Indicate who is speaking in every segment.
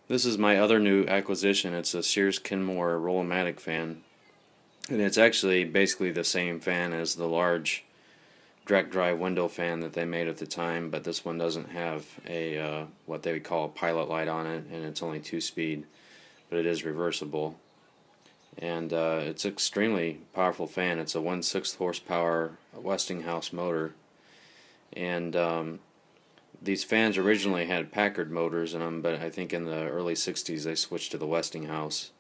Speaker 1: This is my other new acquisition. It's a Sears Kenmore Roll-O-Matic fan, and it's actually basically the same fan as the large direct drive window fan that they made at the time, but this one doesn't have a what they would call a pilot light on it, and it's only 2-speed, but it is reversible. And it's an extremely powerful fan. It's a 1/6 horsepower Westinghouse motor, and these fans originally had Packard motors in them, but I think in the early 60s they switched to the Westinghouse.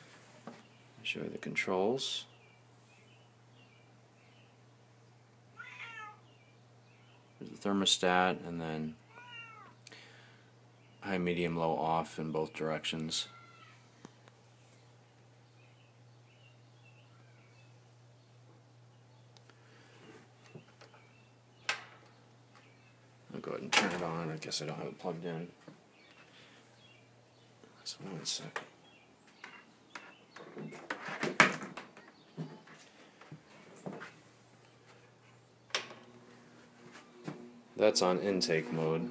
Speaker 1: I'll show you the controls. There's the thermostat, and then high, medium, low, off in both directions. I'll go ahead and turn it on. I guess I don't have it plugged in. So 1 second. That's on intake mode.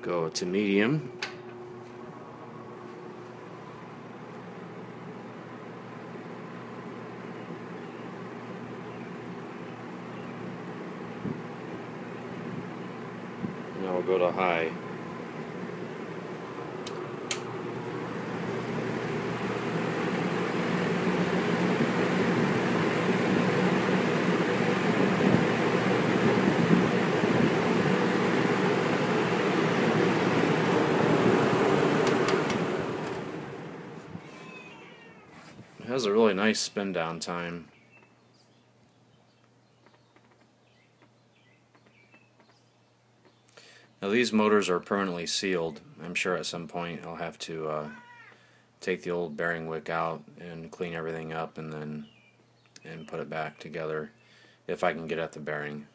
Speaker 1: Go to medium. Now we'll go to high. It has a really nice spin down time. Now these motors are permanently sealed. I'm sure at some point I'll have to take the old bearing wick out and clean everything up and put it back together if I can get at the bearing.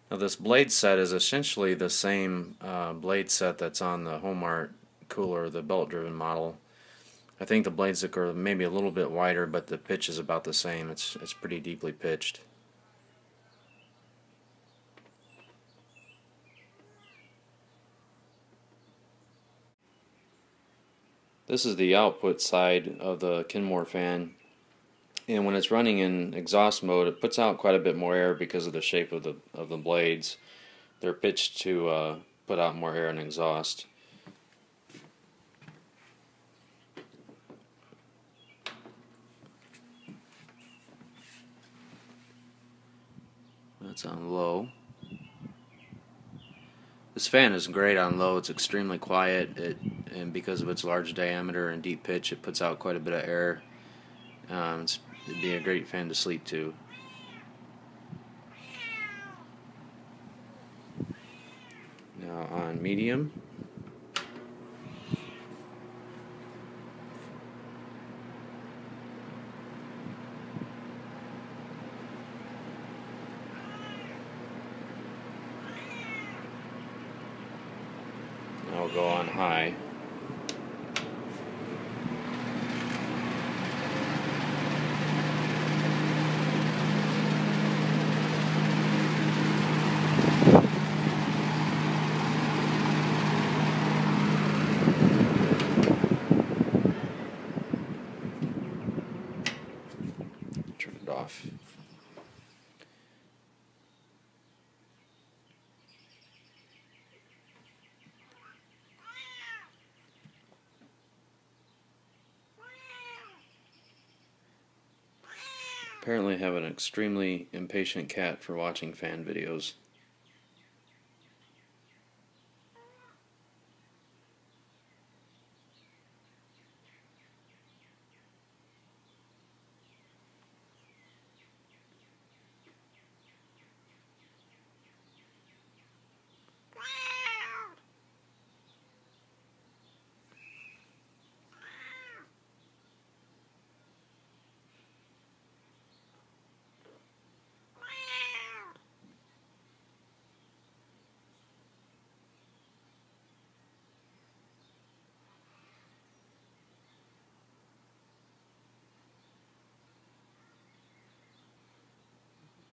Speaker 1: Now this blade set is essentially the same blade set that's on the Homart cooler, the belt-driven model. I think the blades are maybe a little bit wider, but the pitch is about the same. It's pretty deeply pitched. This is the output side of the Kenmore fan. And when it's running in exhaust mode, it puts out quite a bit more air because of the shape of the blades. They're pitched to put out more air in exhaust. That's on low. This fan is great on low. It's extremely quiet, and because of its large diameter and deep pitch, it puts out quite a bit of air. It'd be a great fan to sleep to. Now on medium. Now we'll go on high. Turn it off. Apparently I have an extremely impatient cat for watching fan videos.